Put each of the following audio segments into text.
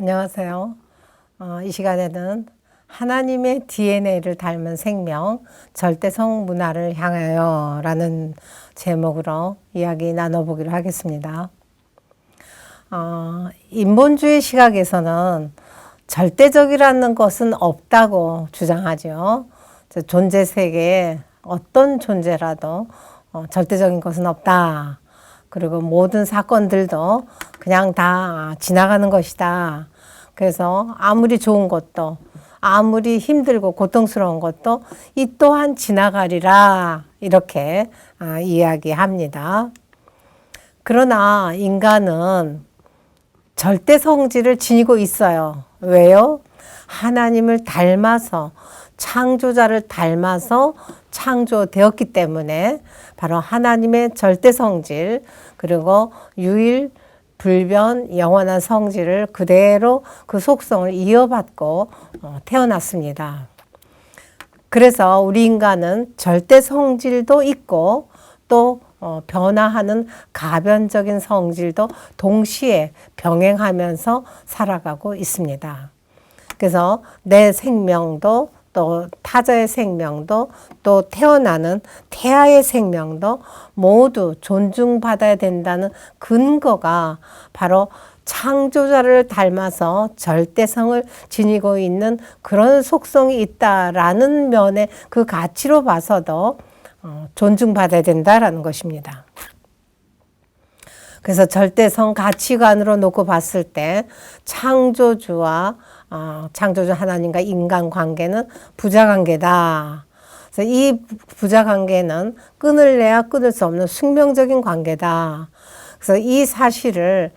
안녕하세요. 이 시간에는 하나님의 DNA를 닮은 생명, 절대성 문화를 향하여 라는 제목으로 이야기 나눠보기로 하겠습니다. 인본주의 시각에서는 절대적이라는 것은 없다고 주장하죠. 존재 세계에 어떤 존재라도 절대적인 것은 없다. 그리고 모든 사건들도 그냥 다 지나가는 것이다. 그래서 아무리 좋은 것도 아무리 힘들고 고통스러운 것도 이 또한 지나가리라 이렇게 이야기합니다. 그러나 인간은 절대 성질을 지니고 있어요. 왜요? 하나님을 닮아서 창조자를 닮아서 창조되었기 때문에 바로 하나님의 절대 성질 그리고 유일 불변 영원한 성질을 그대로 그 속성을 이어받고 태어났습니다. 그래서 우리 인간은 절대 성질도 있고 또 변화하는 가변적인 성질도 동시에 병행하면서 살아가고 있습니다. 그래서 내 생명도 또 타자의 생명도 또 태어나는 태아의 생명도 모두 존중받아야 된다는 근거가 바로 창조자를 닮아서 절대성을 지니고 있는 그런 속성이 있다라는 면의 그 가치로 봐서도 존중받아야 된다라는 것입니다. 그래서 절대성 가치관으로 놓고 봤을 때 창조주와 창조주 하나님과 인간 관계는 부자관계다. 그래서 이 부자관계는 끊을래야 끊을 수 없는 숙명적인 관계다. 그래서 이 사실을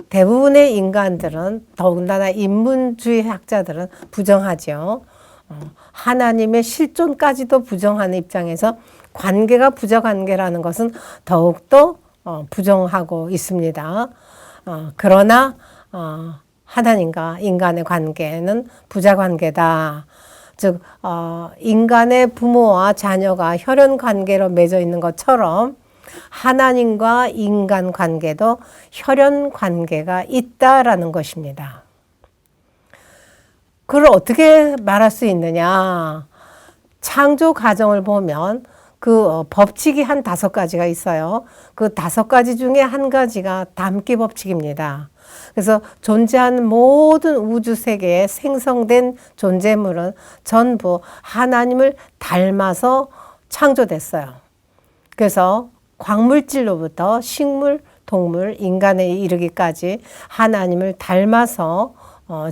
대부분의 인간들은 더군다나 인문주의 학자들은 부정하죠. 하나님의 실존까지도 부정하는 입장에서 관계가 부자관계라는 것은 더욱더 부정하고 있습니다. 그러나 하나님과 인간의 관계는 부자관계다. 즉 인간의 부모와 자녀가 혈연 관계로 맺어 있는 것처럼 하나님과 인간 관계도 혈연 관계가 있다라는 것입니다. 그걸 어떻게 말할 수 있느냐? 창조 과정을 보면 그 법칙이 한 5가지가 있어요. 그 5가지 중에 한 가지가 담기 법칙입니다. 그래서 존재하는 모든 우주 세계에 생성된 존재물은 전부 하나님을 닮아서 창조됐어요. 그래서 광물질로부터 식물, 동물, 인간에 이르기까지 하나님을 닮아서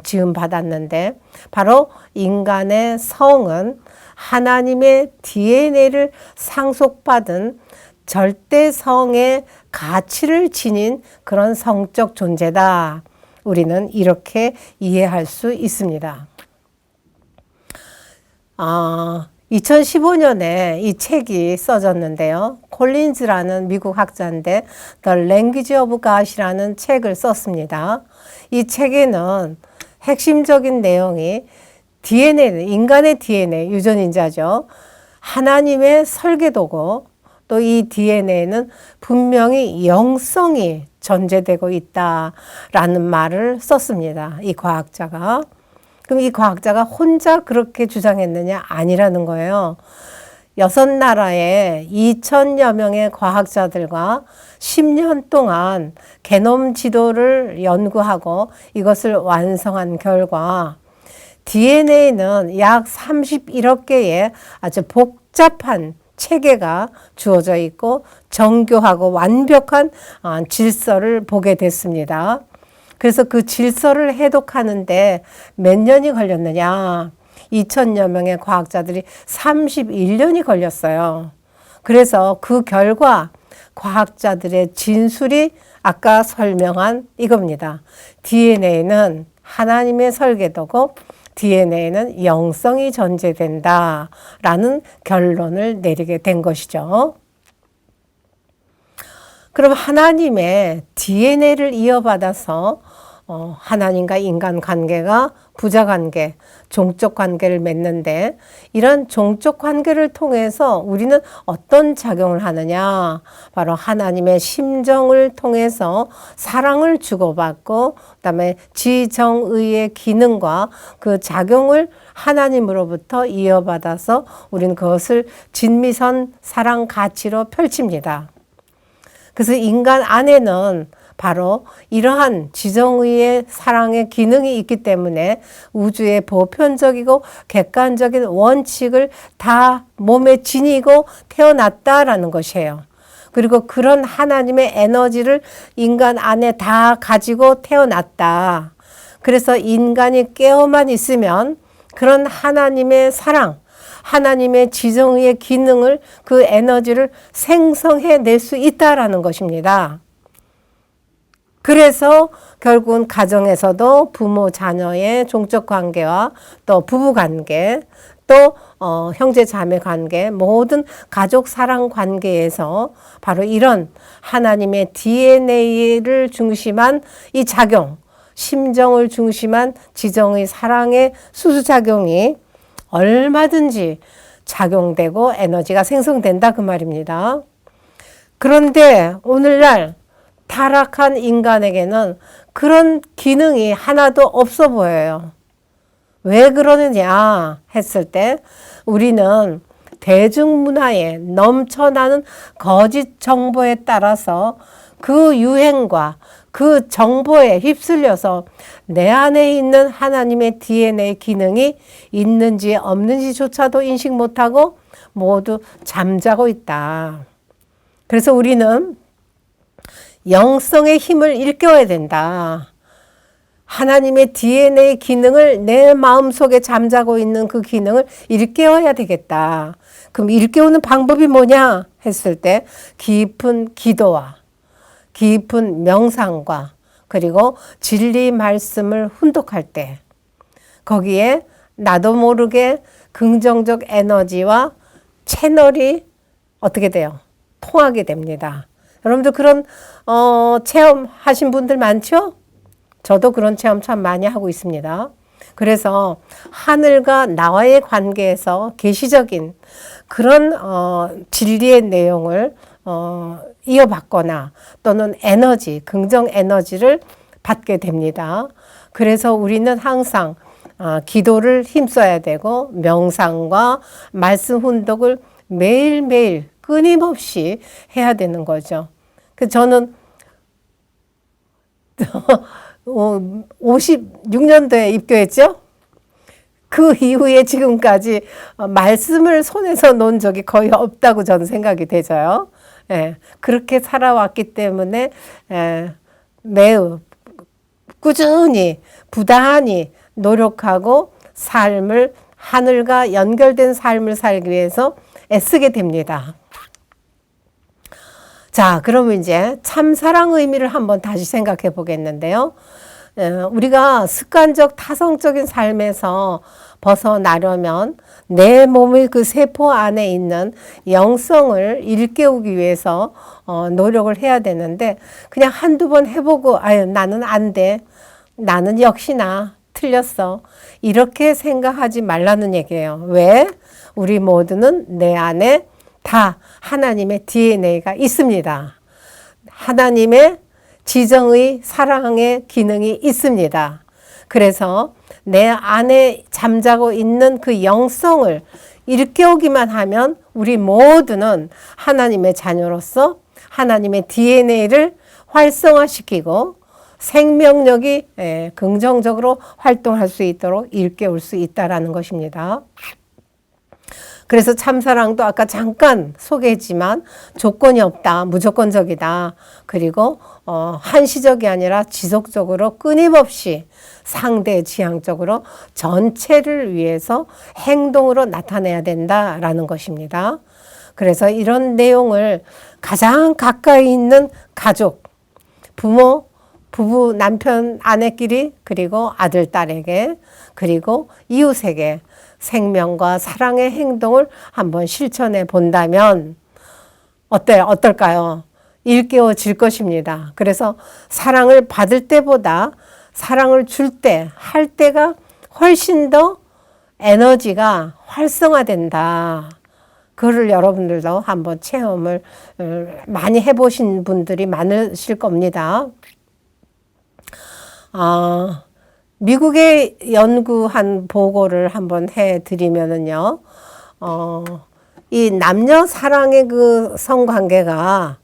지음받았는데 바로 인간의 성은 하나님의 DNA를 상속받은 절대성의 가치를 지닌 그런 성적 존재다. 우리는 이렇게 이해할 수 있습니다. 2015년에 이 책이 써졌는데요. 콜린즈라는 미국 학자인데 The Language of God이라는 책을 썼습니다. 이 책에는 핵심적인 내용이 DNA는 인간의 DNA, 유전인자죠. 하나님의 설계도고 또 이 DNA는 분명히 영성이 전제되고 있다라는 말을 썼습니다. 이 과학자가. 그럼 이 과학자가 혼자 그렇게 주장했느냐? 아니라는 거예요. 6나라의 2,000여 명의 과학자들과 10년 동안 게놈 지도를 연구하고 이것을 완성한 결과 DNA는 약 31억 개의 아주 복잡한 체계가 주어져 있고 정교하고 완벽한 질서를 보게 됐습니다. 그래서 그 질서를 해독하는데 몇 년이 걸렸느냐? 2,000여 명의 과학자들이 31년이 걸렸어요. 그래서 그 결과 과학자들의 진술이 아까 설명한 이겁니다. DNA는 하나님의 설계도고 DNA는 영성이 전제된다라는 결론을 내리게 된 것이죠. 그럼 하나님의 DNA를 이어받아서 하나님과 인간 관계가 부자 관계, 종족 관계를 맺는데 이런 종족 관계를 통해서 우리는 어떤 작용을 하느냐? 바로 하나님의 심정을 통해서 사랑을 주고받고 그다음에 지정의의 기능과 그 작용을 하나님으로부터 이어받아서 우리는 그것을 진미선 사랑 가치로 펼칩니다. 그래서 인간 안에는 바로 이러한 지정의의 사랑의 기능이 있기 때문에 우주의 보편적이고 객관적인 원칙을 다 몸에 지니고 태어났다라는 것이에요. 그리고 그런 하나님의 에너지를 인간 안에 다 가지고 태어났다. 그래서 인간이 깨어만 있으면 그런 하나님의 사랑, 하나님의 지정의의 기능을 그 에너지를 생성해낼 수 있다라는 것입니다. 그래서 결국은 가정에서도 부모 자녀의 종족 관계와 또 부부 관계, 또 형제 자매 관계, 모든 가족 사랑 관계에서 바로 이런 하나님의 DNA를 중심한 이 작용, 심정을 중심한 지정의 사랑의 수수작용이 얼마든지 작용되고 에너지가 생성된다 그 말입니다. 그런데 오늘날 타락한 인간에게는 그런 기능이 하나도 없어 보여요. 왜 그러느냐 했을 때 우리는 대중문화에 넘쳐나는 거짓 정보에 따라서 그 유행과 그 정보에 휩쓸려서 내 안에 있는 하나님의 DNA 기능이 있는지 없는지조차도 인식 못하고 모두 잠자고 있다. 그래서 우리는 영성의 힘을 일깨워야 된다. 하나님의 DNA 기능을 내 마음속에 잠자고 있는 그 기능을 일깨워야 되겠다. 그럼 일깨우는 방법이 뭐냐 했을 때 깊은 기도와 깊은 명상과 그리고 진리 말씀을 훈독할 때 거기에 나도 모르게 긍정적 에너지와 채널이 어떻게 돼요? 통하게 됩니다. 여러분들 그런 체험하신 분들 많죠? 저도 그런 체험 참 많이 하고 있습니다. 그래서 하늘과 나와의 관계에서 계시적인 그런 진리의 내용을 이어받거나 또는 에너지, 긍정 에너지를 받게 됩니다. 그래서 우리는 항상 기도를 힘써야 되고 명상과 말씀 훈독을 매일매일 끊임없이 해야 되는 거죠. 저는 56년도에 입교했죠. 그 이후에 지금까지 말씀을 손에서 놓은 적이 거의 없다고 저는 생각이 되져요. 예, 그렇게 살아왔기 때문에 매우 꾸준히 부단히 노력하고 삶을 하늘과 연결된 삶을 살기 위해서 애쓰게 됩니다. 자, 그러면 이제 참사랑 의미를 한번 다시 생각해 보겠는데요. 우리가 습관적 타성적인 삶에서 벗어나려면 내 몸의 그 세포 안에 있는 영성을 일깨우기 위해서 노력을 해야 되는데 그냥 한두 번 해보고 아유 나는 안 돼. 나는 역시나 틀렸어. 이렇게 생각하지 말라는 얘기예요. 왜? 우리 모두는 내 안에 다 하나님의 DNA가 있습니다. 하나님의 지정의 사랑의 기능이 있습니다. 그래서 내 안에 잠자고 있는 그 영성을 일깨우기만 하면 우리 모두는 하나님의 자녀로서 하나님의 DNA를 활성화시키고 생명력이 긍정적으로 활동할 수 있도록 일깨울 수 있다라는 것입니다. 그래서 참사랑도 아까 잠깐 소개했지만 조건이 없다, 무조건적이다. 그리고 한시적이 아니라 지속적으로 끊임없이 상대지향적으로 전체를 위해서 행동으로 나타내야 된다라는 것입니다. 그래서 이런 내용을 가장 가까이 있는 가족, 부모, 부부, 남편, 아내끼리 그리고 아들, 딸에게 그리고 이웃에게 생명과 사랑의 행동을 한번 실천해 본다면 어떨까요? 일깨워질 것입니다. 그래서 사랑을 받을 때보다 사랑을 줄 때, 할 때가 훨씬 더 에너지가 활성화된다. 그거를 여러분들도 한번 체험을 많이 해보신 분들이 많으실 겁니다. 미국에 연구한 보고를 한번 해드리면은요, 이 남녀 사랑의 그 성관계가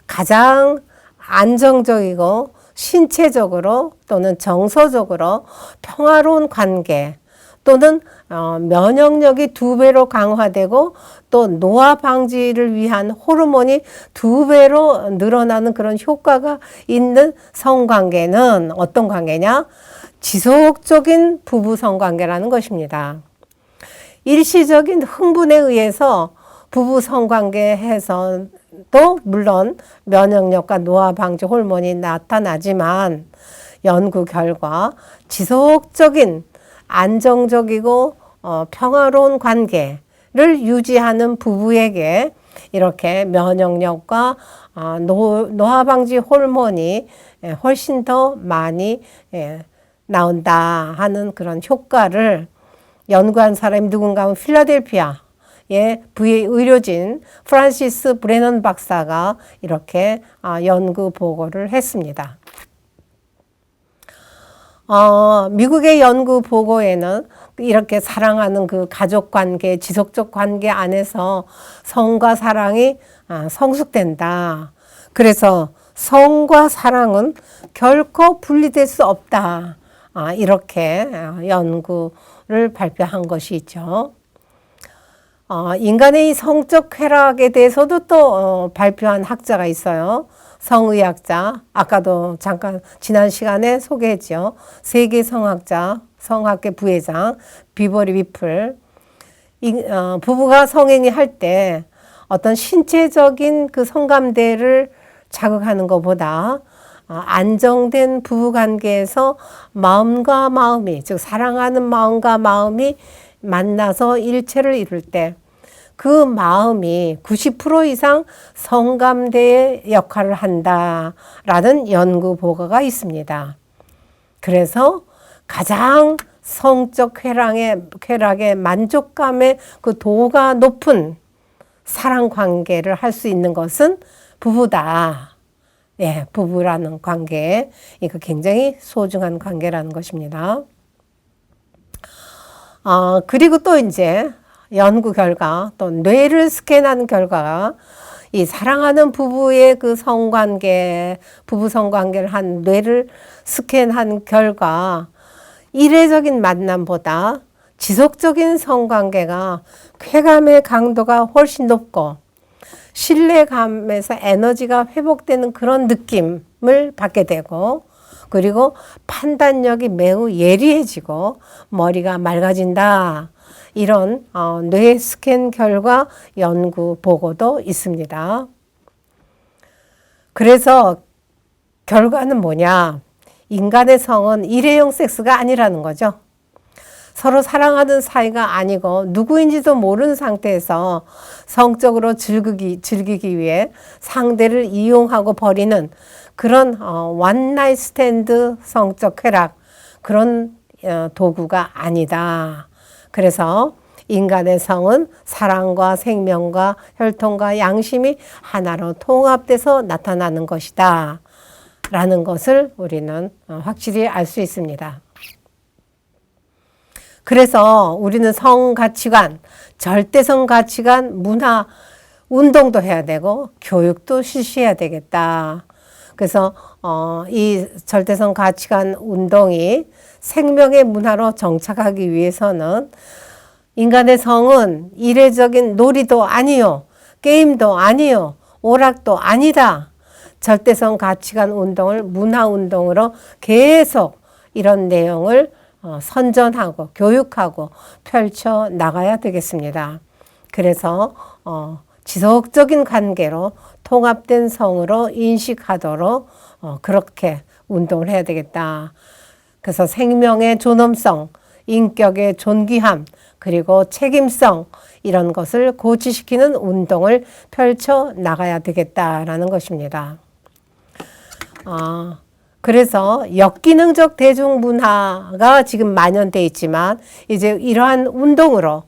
가장 안정적이고 신체적으로 또는 정서적으로 평화로운 관계 또는 면역력이 2배로 강화되고 또 노화 방지를 위한 호르몬이 2배로 늘어나는 그런 효과가 있는 성관계는 어떤 관계냐? 지속적인 부부 성관계라는 것입니다. 일시적인 흥분에 의해서 부부 성관계에서도 물론 면역력과 노화 방지 호르몬이 나타나지만 연구 결과 지속적인 안정적이고 평화로운 관계를 유지하는 부부에게 이렇게 면역력과 노화 방지 호르몬이 훨씬 더 많이 나온다 하는 그런 효과를 연구한 사람이 누군가 하면 필라델피아의 의료진 프란시스 브레넌 박사가 이렇게 연구 보고를 했습니다. 미국의 연구 보고에는 이렇게 사랑하는 그 가족 관계, 지속적 관계 안에서 성과 사랑이 성숙된다. 그래서 성과 사랑은 결코 분리될 수 없다. 이렇게 연구를 발표한 것이 있죠. 인간의 이 성적 쾌락에 대해서도 또 발표한 학자가 있어요. 성의학자, 아까도 잠깐 지난 시간에 소개했죠. 세계 성학자, 성학계 부회장 비버리 위플. 부부가 성행위 할 때 어떤 신체적인 그 성감대를 자극하는 것보다 안정된 부부관계에서 마음과 마음이, 즉 사랑하는 마음과 마음이 만나서 일체를 이룰 때 그 마음이 90% 이상 성감대의 역할을 한다라는 연구 보고가 있습니다. 그래서 가장 성적 쾌락의 만족감의 그 도가 높은 사랑 관계를 할 수 있는 것은 부부다. 예, 부부라는 관계, 이거 굉장히 소중한 관계라는 것입니다. 그리고 또 이제 연구 결과, 또 뇌를 스캔한 결과가 이 사랑하는 부부의 그 성관계, 부부 성관계를 한 뇌를 스캔한 결과 이례적인 만남보다 지속적인 성관계가 쾌감의 강도가 훨씬 높고 신뢰감에서 에너지가 회복되는 그런 느낌을 받게 되고, 그리고 판단력이 매우 예리해지고 머리가 맑아진다. 이런 뇌 스캔 결과 연구 보고도 있습니다. 그래서 결과는 뭐냐? 인간의 성은 일회용 섹스가 아니라는 거죠. 서로 사랑하는 사이가 아니고 누구인지도 모르는 상태에서 성적으로 즐기기 위해 상대를 이용하고 버리는 그런 one night stand 성적 쾌락, 그런 도구가 아니다. 그래서 인간의 성은 사랑과 생명과 혈통과 양심이 하나로 통합돼서 나타나는 것이다 라는 것을 우리는 확실히 알 수 있습니다. 그래서 우리는 성 가치관, 절대성 가치관, 문화, 운동도 해야 되고 교육도 실시해야 되겠다. 그래서 이 절대성 가치관 운동이 생명의 문화로 정착하기 위해서는 인간의 성은 이례적인 놀이도 아니요, 게임도 아니요, 오락도 아니다. 절대성 가치관 운동을 문화 운동으로 계속 이런 내용을 선전하고 교육하고 펼쳐 나가야 되겠습니다. 그래서 지속적인 관계로 통합된 성으로 인식하도록 그렇게 운동을 해야 되겠다. 그래서 생명의 존엄성, 인격의 존귀함, 그리고 책임성, 이런 것을 고취시키는 운동을 펼쳐 나가야 되겠다라는 것입니다. 그래서 역기능적 대중문화가 지금 만연돼 있지만 이제 이러한 운동으로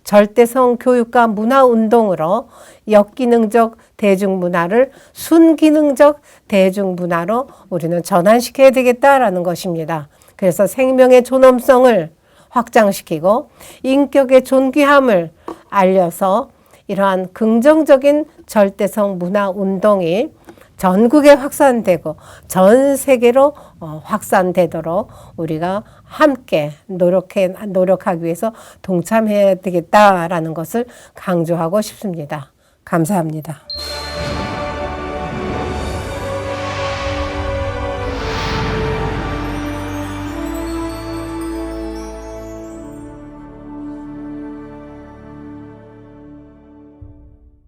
절대성 교육과 문화운동으로 역기능적 대중문화를 순기능적 대중문화로 우리는 전환시켜야 되겠다라는 것입니다. 그래서 생명의 존엄성을 확장시키고 인격의 존귀함을 알려서 이러한 긍정적인 절대성 문화운동이 전국에 확산되고 전 세계로 확산되도록 우리가 함께 노력하기 위해서 동참해야 되겠다라는 것을 강조하고 싶습니다. 감사합니다.